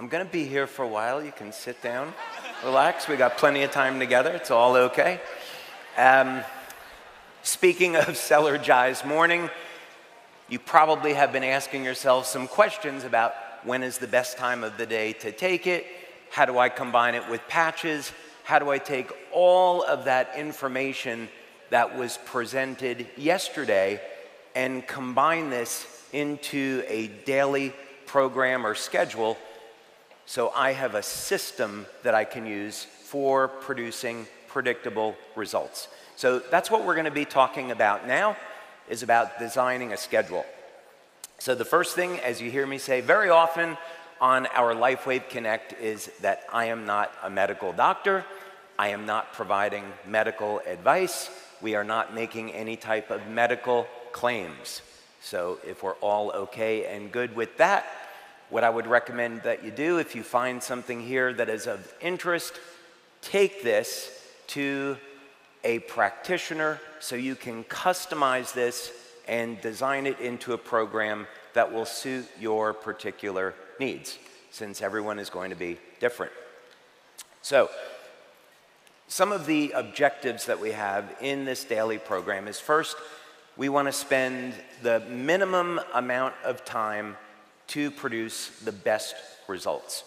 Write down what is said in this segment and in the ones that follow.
I'm going to be here for a while. You can sit down, relax. We got plenty of time together. It's all okay. Speaking of Cellar-Gized morning, you probably have been asking yourself some questions about when is the best time of the day to take it? How do I combine it with patches? How do I take all of that information that was presented yesterday and combine this into a daily program or schedule so I have a system that I can use for producing predictable results? So that's what we're going to be talking about now, is about designing a schedule. So the first thing, as you hear me say very often on our LifeWave Connect, is that I am not a medical doctor. I am not providing medical advice. We are not making any type of medical claims. So if we're all okay and good with that, what I would recommend that you do, if you find something here that is of interest, take this to a practitioner so you can customize this and design it into a program that will suit your particular needs, since everyone is going to be different. So some of the objectives that we have in this daily program is, first, we want to spend the minimum amount of time to produce the best results.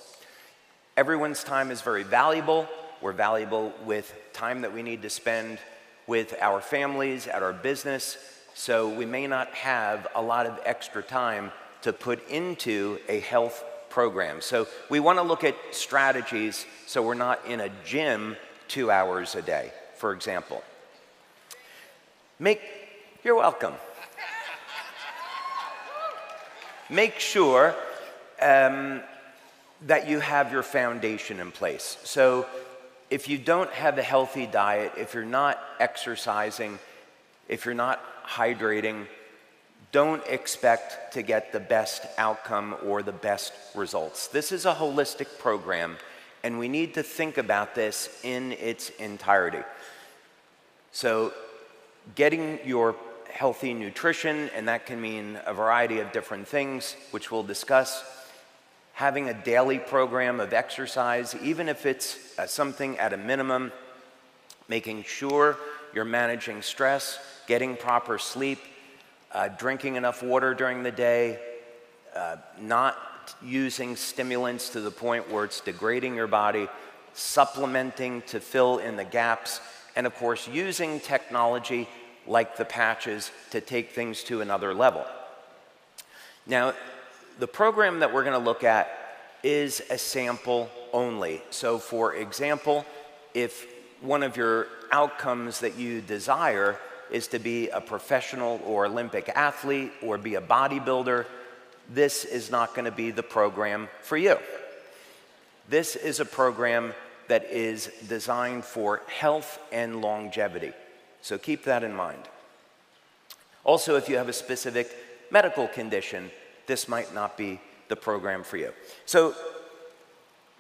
Everyone's time is very valuable. We're valuable with time that we need to spend with our families, at our business, so we may not have a lot of extra time to put into a health program. So we want to look at strategies so we're not in a gym 2 hours a day, for example. You're welcome. Make sure that you have your foundation in place. So if you don't have a healthy diet, if you're not exercising, if you're not hydrating, don't expect to get the best outcome or the best results. This is a holistic program, and we need to think about this in its entirety. So getting your healthy nutrition, and that can mean a variety of different things, which we'll discuss. Having a daily program of exercise, even if it's something at a minimum. Making sure you're managing stress, getting proper sleep, drinking enough water during the day, not using stimulants to the point where it's degrading your body, supplementing to fill in the gaps, and of course using technology like the patches to take things to another level. Now, the program that we're going to look at is a sample only. So for example, if one of your outcomes that you desire is to be a professional or Olympic athlete or be a bodybuilder, this is not going to be the program for you. This is a program that is designed for health and longevity. So keep that in mind. Also, if you have a specific medical condition, this might not be the program for you. So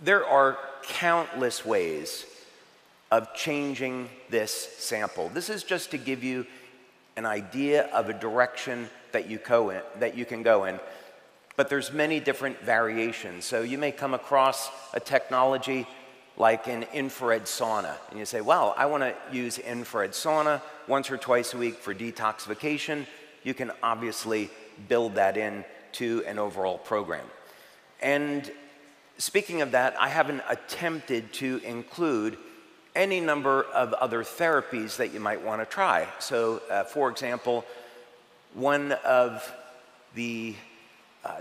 there are countless ways of changing this sample. This is just to give you an idea of a direction that you can go in. But there's many different variations. So you may come across a technology like an infrared sauna. And you say, well, I want to use infrared sauna once or twice a week for detoxification. You can obviously build that in to an overall program. And speaking of that, I haven't attempted to include any number of other therapies that you might want to try. So, for example, one of the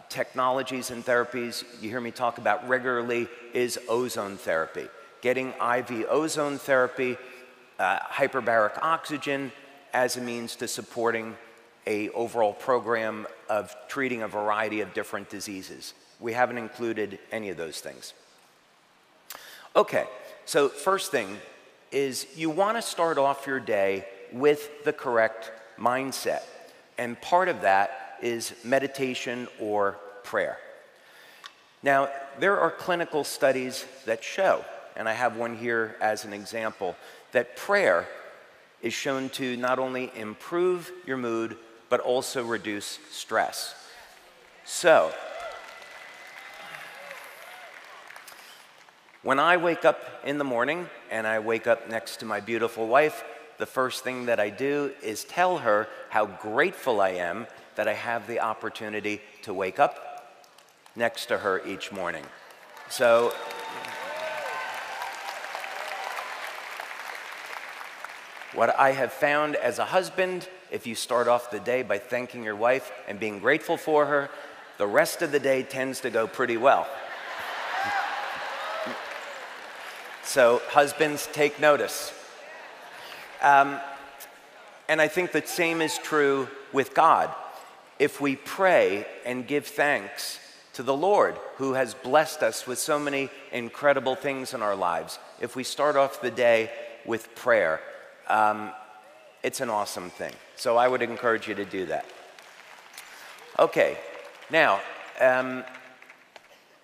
technologies and therapies you hear me talk about regularly is ozone therapy. Getting IV ozone therapy, hyperbaric oxygen as a means to supporting an overall program of treating a variety of different diseases. We haven't included any of those things. Okay, so first thing is you want to start off your day with the correct mindset. And part of that is meditation or prayer. Now, there are clinical studies that show, and I have one here as an example, that prayer is shown to not only improve your mood, but also reduce stress. So, When I wake up in the morning and I wake up next to my beautiful wife, the first thing that I do is tell her how grateful I am that I have the opportunity to wake up next to her each morning. So what I have found as a husband, if you start off the day by thanking your wife and being grateful for her, the rest of the day tends to go pretty well. So husbands, take notice. And I think the same is true with God. If we pray and give thanks to the Lord, who has blessed us with so many incredible things in our lives, if we start off the day with prayer, it's an awesome thing. So I would encourage you to do that. Okay, now,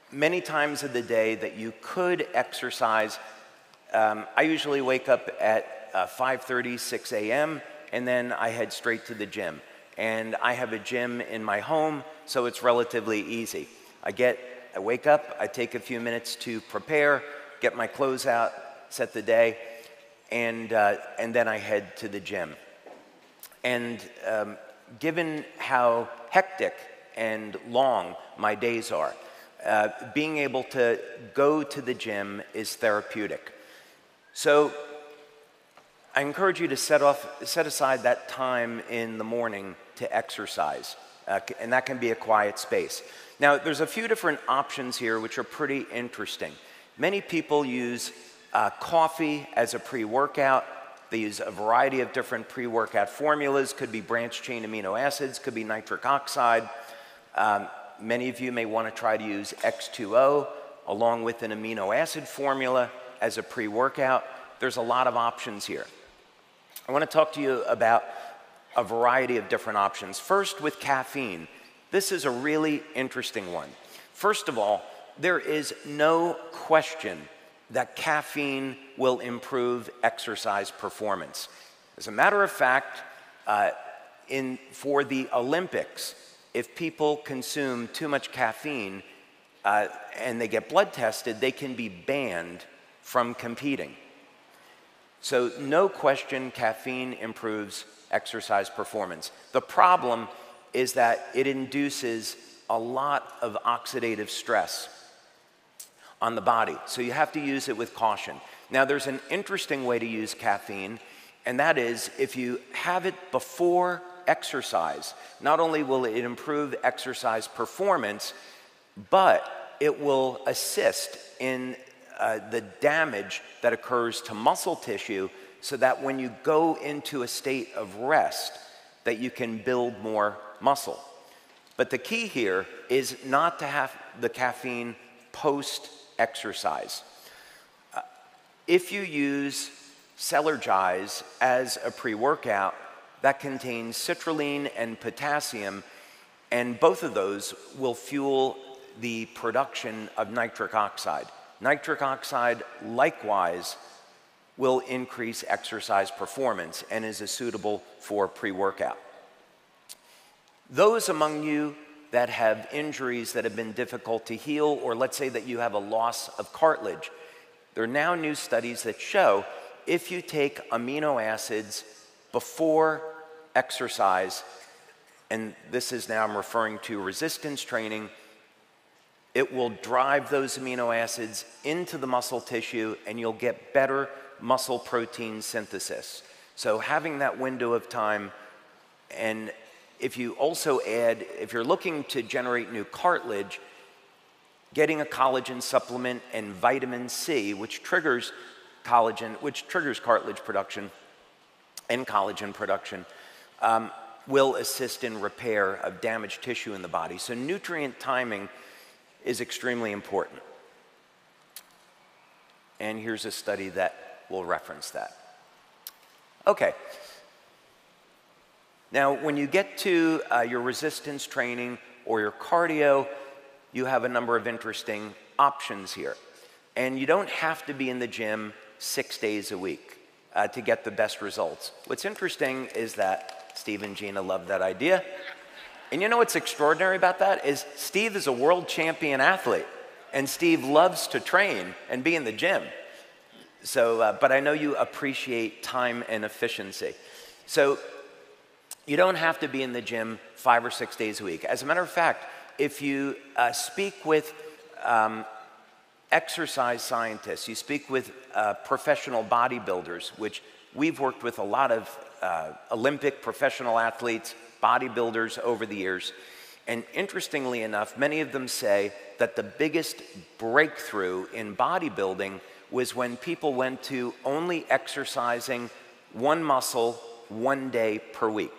many times of the day that you could exercise, I usually wake up at 5:30, 6 a.m., and then I head straight to the gym. And I have a gym in my home, so it's relatively easy. I wake up, I take a few minutes to prepare, get my clothes out, set the day, and then I head to the gym. And given how hectic and long my days are, being able to go to the gym is therapeutic. So I encourage you to set aside that time in the morning to exercise, and that can be a quiet space. Now, there's a few different options here which are pretty interesting. Many people use coffee as a pre-workout. They use a variety of different pre-workout formulas. Could be branched-chain amino acids, could be nitric oxide. Many of you may want to try to use X2O along with an amino acid formula as a pre-workout. There's a lot of options here. I want to talk to you about a variety of different options. First, with caffeine. This is a really interesting one. First of all, there is no question that caffeine will improve exercise performance. As a matter of fact, for the Olympics, if people consume too much caffeine and they get blood tested, they can be banned from competing. So no question, caffeine improves exercise performance. The problem is that it induces a lot of oxidative stress on the body. So you have to use it with caution. Now, there's an interesting way to use caffeine, and that is if you have it before exercise, not only will it improve exercise performance, but it will assist in the damage that occurs to muscle tissue so that when you go into a state of rest, that you can build more muscle. But the key here is not to have the caffeine post-exercise. If you use Celergize as a pre-workout, that contains citrulline and potassium, and both of those will fuel the production of nitric oxide. Nitric oxide, likewise, will increase exercise performance and is suitable for pre-workout. Those among you that have injuries that have been difficult to heal, or let's say that you have a loss of cartilage, there are now new studies that show if you take amino acids before exercise, and this is now I'm referring to resistance training, it will drive those amino acids into the muscle tissue and you'll get better muscle protein synthesis. So having that window of time, and if you also add, if you're looking to generate new cartilage, getting a collagen supplement and vitamin C, which triggers collagen, which triggers cartilage production and collagen production, will assist in repair of damaged tissue in the body. So nutrient timing is extremely important. And here's a study that will reference that. Okay. Now, when you get to your resistance training or your cardio, you have a number of interesting options here. And you don't have to be in the gym 6 days a week to get the best results. What's interesting is that Steve and Gina love that idea. And you know what's extraordinary about that is Steve is a world champion athlete. And Steve loves to train and be in the gym. So, but I know you appreciate time and efficiency. So you don't have to be in the gym 5 or 6 days a week. As a matter of fact, if you speak with exercise scientists, you speak with professional bodybuilders, which we've worked with a lot of Olympic professional athletes, bodybuilders over the years. And interestingly enough, many of them say that the biggest breakthrough in bodybuilding was when people went to only exercising one muscle 1 day per week.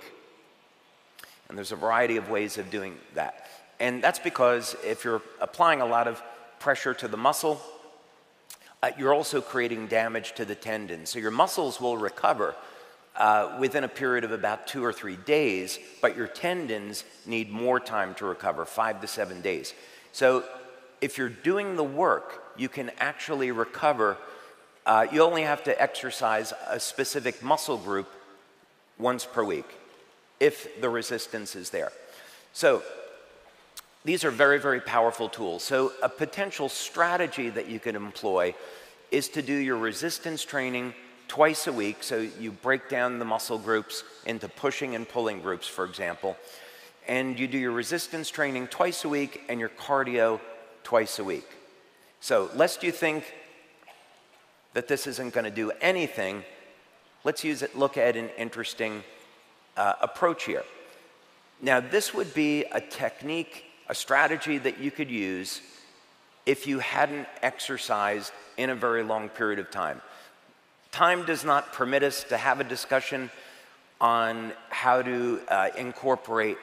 And there's a variety of ways of doing that. And that's because if you're applying a lot of pressure to the muscle, you're also creating damage to the tendon. So your muscles will recover within a period of about 2 or 3 days, but your tendons need more time to recover, 5 to 7 days. So if you're doing the work, you can actually recover. You only have to exercise a specific muscle group once per week, if the resistance is there. So these are very, very powerful tools. So a potential strategy that you could employ is to do your resistance training twice a week. So you break down the muscle groups into pushing and pulling groups, for example. And you do your resistance training twice a week and your cardio twice a week. So lest you think that this isn't going to do anything, let's look at an interesting approach here. Now, this would be a technique, a strategy that you could use if you hadn't exercised in a very long period of time. Time does not permit us to have a discussion on how to incorporate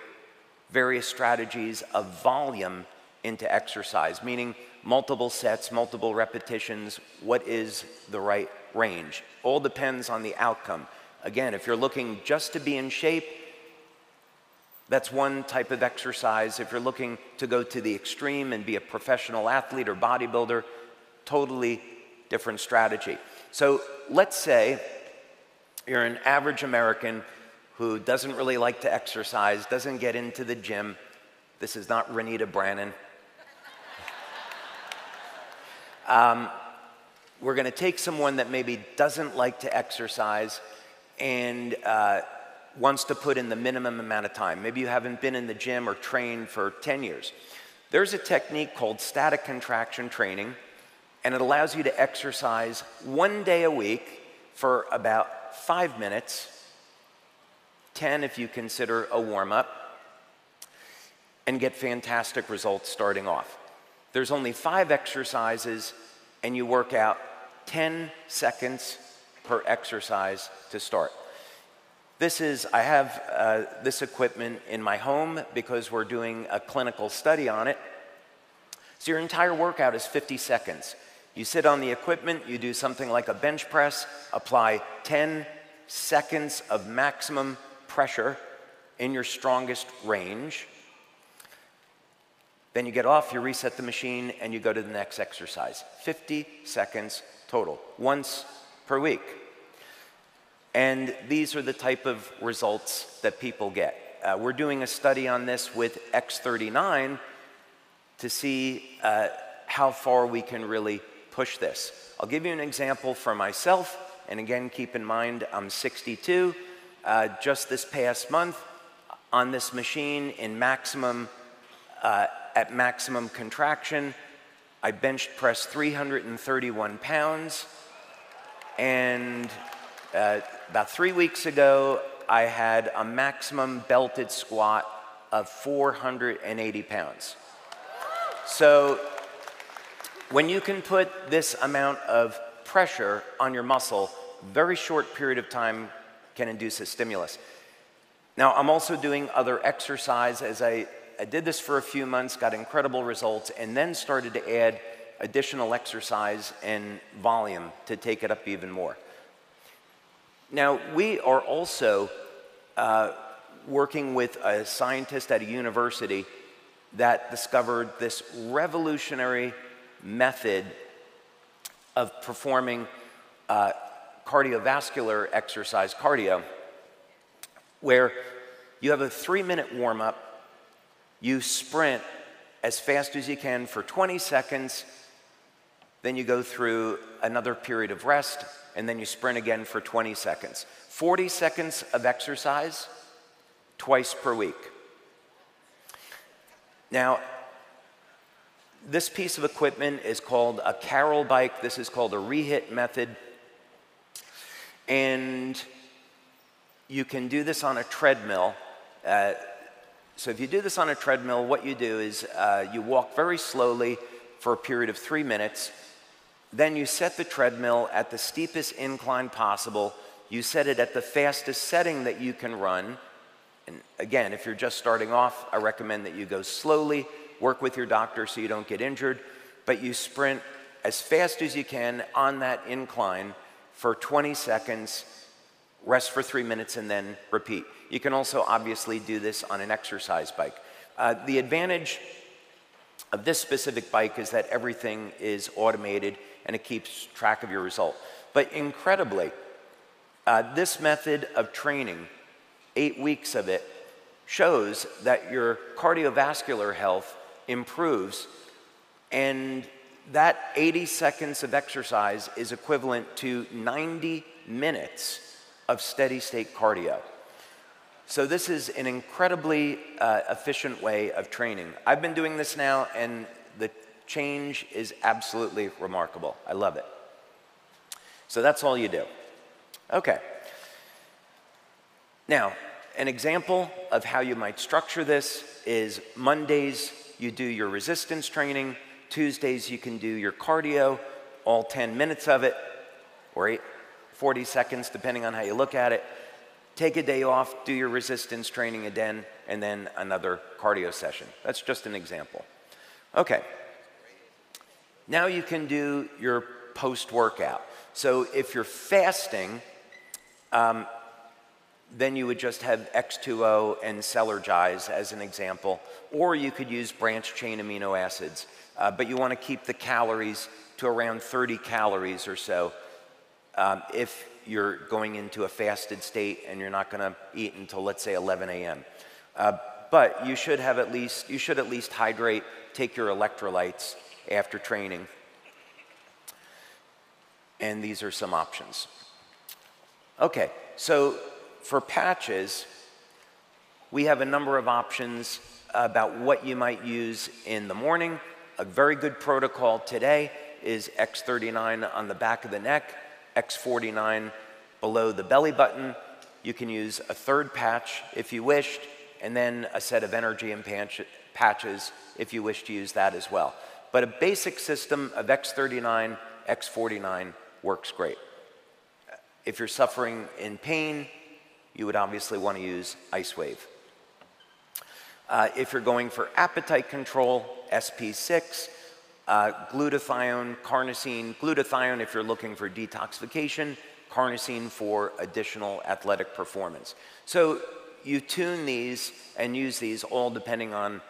various strategies of volume into exercise, meaning multiple sets, multiple repetitions, what is the right range. All depends on the outcome. Again, if you're looking just to be in shape, that's one type of exercise. If you're looking to go to the extreme and be a professional athlete or bodybuilder, totally different strategy. So let's say you're an average American who doesn't really like to exercise, doesn't get into the gym. This is not Renita Brannon. We're going to take someone that maybe doesn't like to exercise and wants to put in the minimum amount of time. Maybe you haven't been in the gym or trained for 10 years. There's a technique called static contraction training, and it allows you to exercise 1 day a week for about 5 minutes, 10 if you consider a warm-up, and get fantastic results starting off. There's only 5 exercises, and you work out 10 seconds per exercise to start. I have this equipment in my home because we're doing a clinical study on it. So your entire workout is 50 seconds. You sit on the equipment, you do something like a bench press, apply 10 seconds of maximum pressure in your strongest range. Then you get off, you reset the machine, and you go to the next exercise. 50 seconds total, once per week. And these are the type of results that people get. We're doing a study on this with X39 to see how far we can really push this. I'll give you an example for myself, and again, keep in mind, I'm 62. Just this past month, on this machine at maximum contraction, I bench pressed 331 pounds, and about 3 weeks ago, I had a maximum belted squat of 480 pounds. So when you can put this amount of pressure on your muscle, very short period of time can induce a stimulus. Now, I'm also doing other exercise. As I did this for a few months, got incredible results, and then started to add additional exercise and volume to take it up even more. Now, we are also working with a scientist at a university that discovered this revolutionary method of performing cardiovascular exercise, cardio, where you have a 3-minute warm-up, you sprint as fast as you can for 20 seconds, then you go through another period of rest, and then you sprint again for 20 seconds. 40 seconds of exercise twice per week. Now, this piece of equipment is called a Carroll bike. This is called a rehit method. And you can do this on a treadmill. So if you do this on a treadmill, what you do is you walk very slowly for a period of 3 minutes. Then you set the treadmill at the steepest incline possible. You set it at the fastest setting that you can run. And again, if you're just starting off, I recommend that you go slowly, work with your doctor so you don't get injured, but you sprint as fast as you can on that incline for 20 seconds, rest for 3 minutes, and then repeat. You can also obviously do this on an exercise bike. The advantage of this specific bike is that everything is automated and it keeps track of your result. But incredibly, this method of training, 8 weeks of it, shows that your cardiovascular health improves, and that 80 seconds of exercise is equivalent to 90 minutes of steady state cardio. So this is an incredibly efficient way of training. I've been doing this now, and the change is absolutely remarkable. I love it. So that's all you do. Okay. Now, an example of how you might structure this is Mondays, you do your resistance training. Tuesdays, you can do your cardio, all 10 minutes of it, or 40 seconds, depending on how you look at it. Take a day off, do your resistance training again, and then another cardio session. That's just an example. Okay. Now you can do your post-workout. So if you're fasting, then you would just have X2O and Celergize as an example, or you could use branched-chain amino acids, but you want to keep the calories to around 30 calories or so if you're going into a fasted state and you're not going to eat until, let's say, 11 a.m. But you should at least hydrate, take your electrolytes after training, and these are some options. Okay, so for patches, we have a number of options about what you might use in the morning. A very good protocol today is X39 on the back of the neck, X49 below the belly button. You can use a third patch if you wished, and then a set of energy and patches if you wish to use that as well. But a basic system of X39, X49 works great. If you're suffering in pain, you would obviously want to use Ice Wave. If you're going for appetite control, SP6, glutathione, carnosine. Glutathione if you're looking for detoxification, carnosine for additional athletic performance. So you tune these and use these all depending on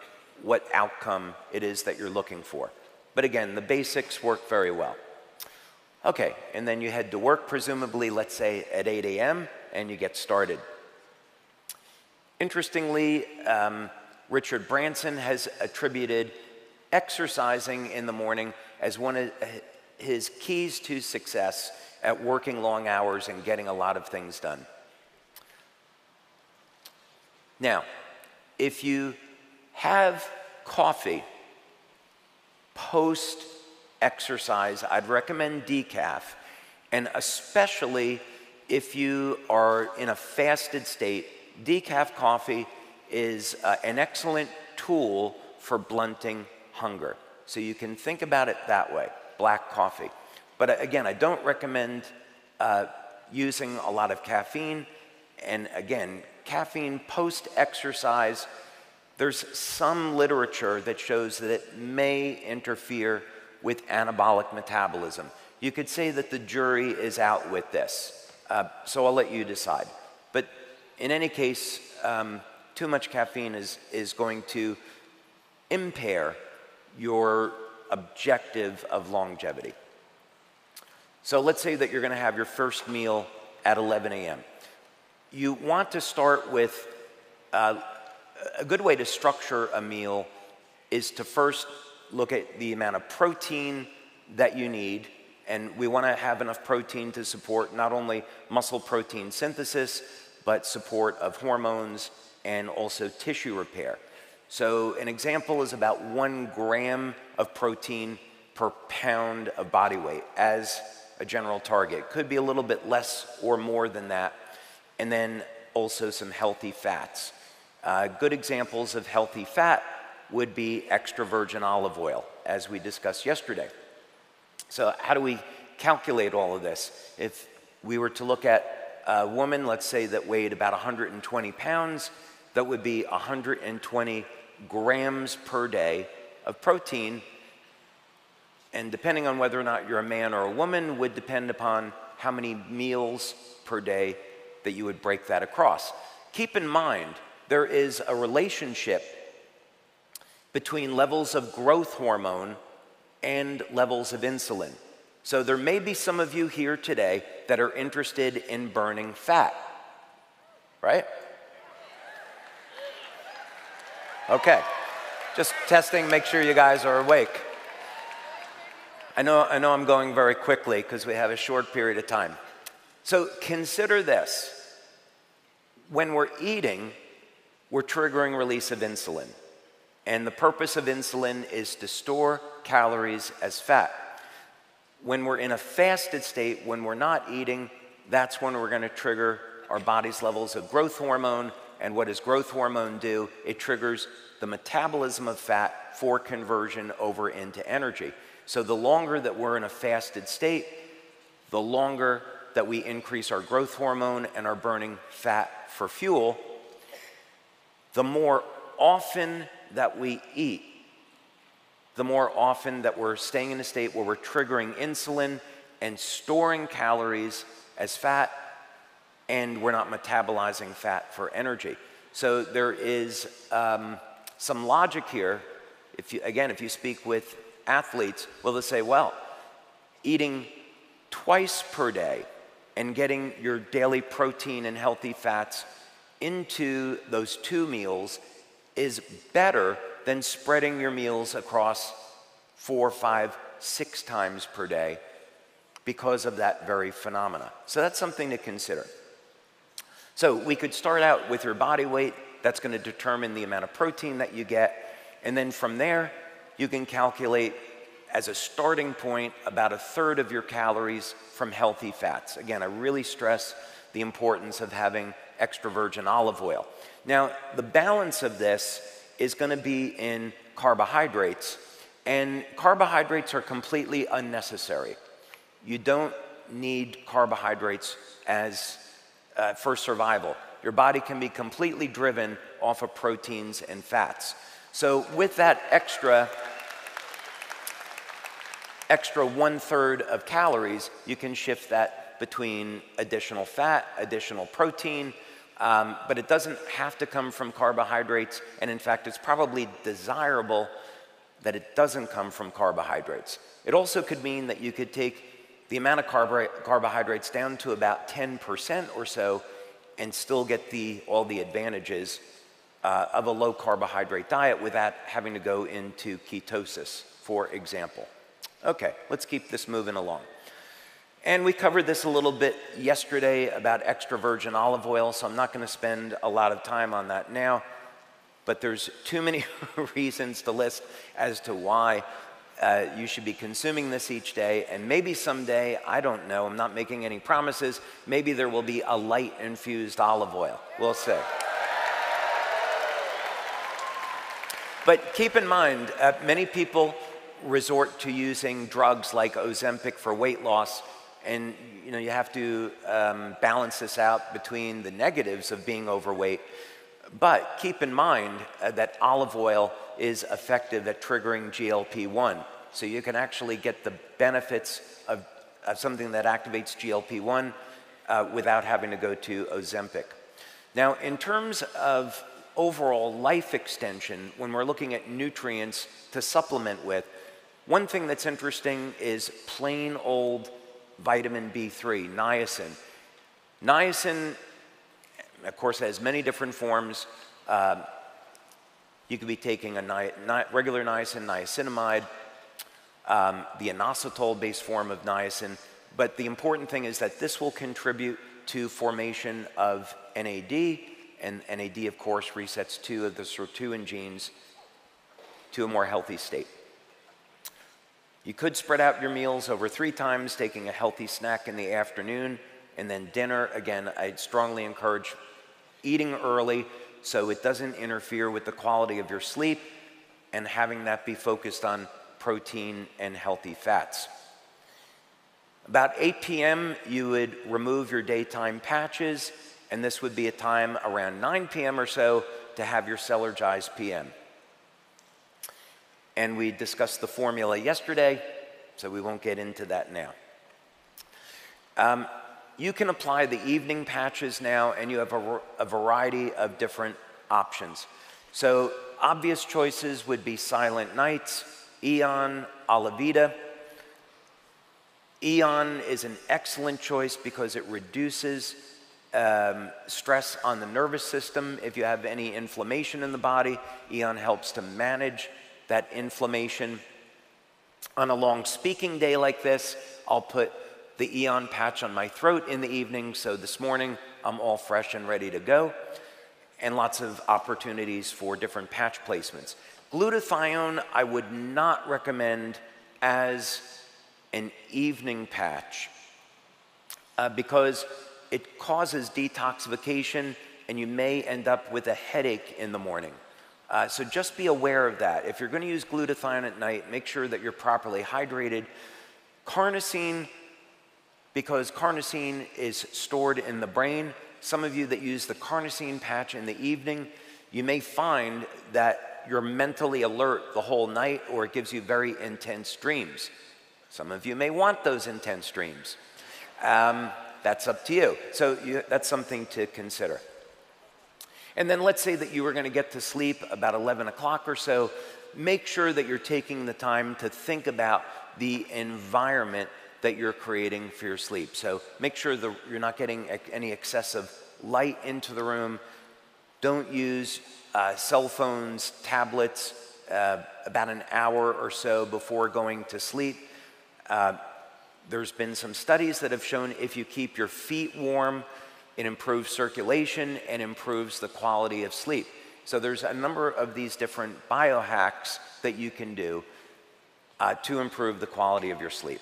what outcome it is that you're looking for. But again, the basics work very well. Okay, and then you head to work, presumably, let's say at 8 a.m., and you get started. Interestingly, Richard Branson has attributed exercising in the morning as one of his keys to success at working long hours and getting a lot of things done. Now, if you have coffee post-exercise, I'd recommend decaf, and especially if you are in a fasted state, decaf coffee is an excellent tool for blunting hunger. So you can think about it that way, black coffee. But again, I don't recommend using a lot of caffeine. And again, caffeine post-exercise, there's some literature that shows that it may interfere with anabolic metabolism. You could say that the jury is out with this. So I'll let you decide. But in any case, too much caffeine is going to impair your objective of longevity. So let's say that you're going to have your first meal at 11 a.m. You want to start with a good way to structure a meal is to first look at the amount of protein that you need, and we want to have enough protein to support not only muscle protein synthesis, but support of hormones and also tissue repair. So an example is about 1 gram of protein per pound of body weight as a general target. Could be a little bit less or more than that. And then also some healthy fats. Good examples of healthy fat would be extra virgin olive oil, as we discussed yesterday. So how do we calculate all of this? If we were to look at a woman, let's say, that weighed about 120 pounds, that would be 120 grams per day of protein, and depending on whether or not you're a man or a woman would depend upon how many meals per day that you would break that across. Keep in mind, there is a relationship between levels of growth hormone and levels of insulin. So there may be some of you here today that are interested in burning fat, right? Okay, just testing, make sure you guys are awake. I know I'm going very quickly because we have a short period of time. So consider this. When we're eating, we're triggering release of insulin. And the purpose of insulin is to store calories as fat. When we're in a fasted state, when we're not eating, that's when we're going to trigger our body's levels of growth hormone. And what does growth hormone do? It triggers the metabolism of fat for conversion over into energy. So the longer that we're in a fasted state, the longer that we increase our growth hormone and are burning fat for fuel, the more often that we eat, the more often that we're staying in a state where we're triggering insulin and storing calories as fat, and we're not metabolizing fat for energy. So there is some logic here. If you speak with athletes, well, they'll say, well, eating twice per day and getting your daily protein and healthy fats into those 2 meals is better than spreading your meals across 4, 5, 6 times per day because of that very phenomena. So that's something to consider. So we could start out with your body weight. That's going to determine the amount of protein that you get. And then from there, you can calculate as a starting point about 1/3 of your calories from healthy fats. Again, I really stress the importance of having extra virgin olive oil. Now, the balance of this is going to be in carbohydrates, and carbohydrates are completely unnecessary. You don't need carbohydrates as for survival. Your body can be completely driven off of proteins and fats. So with that extra 1/3 of calories, you can shift that between additional fat, additional protein, but it doesn't have to come from carbohydrates, and in fact, it's probably desirable that it doesn't come from carbohydrates. It also could mean that you could take the amount of carbohydrates down to about 10% or so and still get all the advantages of a low carbohydrate diet without having to go into ketosis, for example. Okay, let's keep this moving along. And we covered this a little bit yesterday about extra virgin olive oil, so I'm not going to spend a lot of time on that now, but there's too many reasons to list as to why you should be consuming this each day, and maybe someday, I don't know, I'm not making any promises, maybe there will be a light infused olive oil. We'll see. But keep in mind, many people resort to using drugs like Ozempic for weight loss, and you have to balance this out between the negatives of being overweight. But keep in mind that olive oil is effective at triggering GLP-1. So you can actually get the benefits of something that activates GLP-1 without having to go to Ozempic. Now, in terms of overall life extension, when we're looking at nutrients to supplement with, one thing that's interesting is plain old vitamin B3, niacin. Niacin, of course, has many different forms. You could be taking a regular niacin, niacinamide, the inositol-based form of niacin. But the important thing is that this will contribute to formation of NAD, and NAD, of course, resets two of the sirtuin genes to a more healthy state. You could spread out your meals over 3 times, taking a healthy snack in the afternoon, and then dinner. Again, I'd strongly encourage eating early so it doesn't interfere with the quality of your sleep, and having that be focused on protein and healthy fats. About 8 p.m., you would remove your daytime patches, and this would be a time around 9 p.m. or so to have your Celergize PM. And we discussed the formula yesterday, so we won't get into that now. You can apply the evening patches now, and you have a variety of different options. So obvious choices would be Silent Nights, Eon, Alavida. Eon is an excellent choice because it reduces stress on the nervous system. If you have any inflammation in the body, Eon helps to manage that inflammation. On a long speaking day like this, I'll put the Eon patch on my throat in the evening, so this morning I'm all fresh and ready to go, and lots of opportunities for different patch placements. Glutathione I would not recommend as an evening patch because it causes detoxification and you may end up with a headache in the morning. So just be aware of that. If you're going to use glutathione at night, make sure that you're properly hydrated. Carnosine, because carnosine is stored in the brain. Some of you that use the carnosine patch in the evening, you may find that you're mentally alert the whole night, or it gives you very intense dreams. Some of you may want those intense dreams. That's up to you. So that's something to consider. And then let's say that you were going to get to sleep about 11 o'clock or so. Make sure that you're taking the time to think about the environment that you're creating for your sleep. So make sure that you're not getting any excessive light into the room. Don't use cell phones, tablets about an hour or so before going to sleep. There's been some studies that have shown if you keep your feet warm, it improves circulation and improves the quality of sleep. So there's a number of these different biohacks that you can do to improve the quality of your sleep.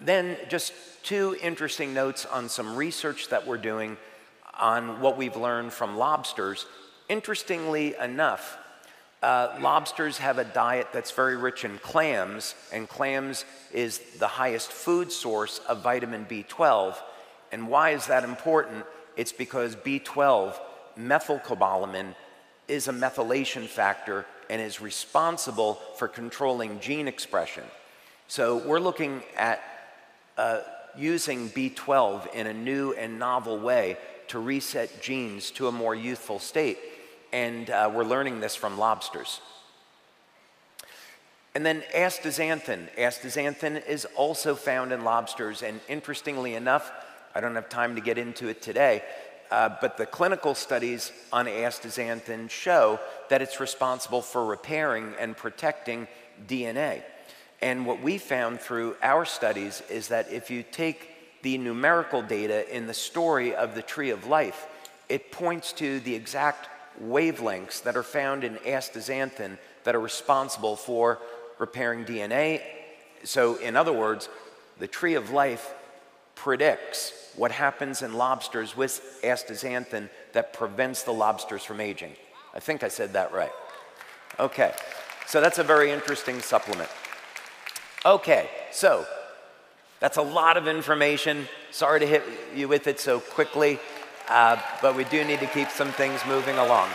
Then just 2 interesting notes on some research that we're doing on what we've learned from lobsters. Interestingly enough, lobsters have a diet that's very rich in clams, and clams is the highest food source of vitamin B12. And why is that important? It's because B12, methylcobalamin, is a methylation factor and is responsible for controlling gene expression. So we're looking at using B12 in a new and novel way to reset genes to a more youthful state. And we're learning this from lobsters. And then astaxanthin. Astaxanthin is also found in lobsters, and interestingly enough, I don't have time to get into it today, but the clinical studies on astaxanthin show that it's responsible for repairing and protecting DNA. And what we found through our studies is that if you take the numerical data in the story of the tree of life, it points to the exact wavelengths that are found in astaxanthin that are responsible for repairing DNA. So in other words, the tree of life predicts what happens in lobsters with astaxanthin that prevents the lobsters from aging. I think I said that right. Okay, so that's a very interesting supplement. Okay, so that's a lot of information. Sorry to hit you with it so quickly, but we do need to keep some things moving along.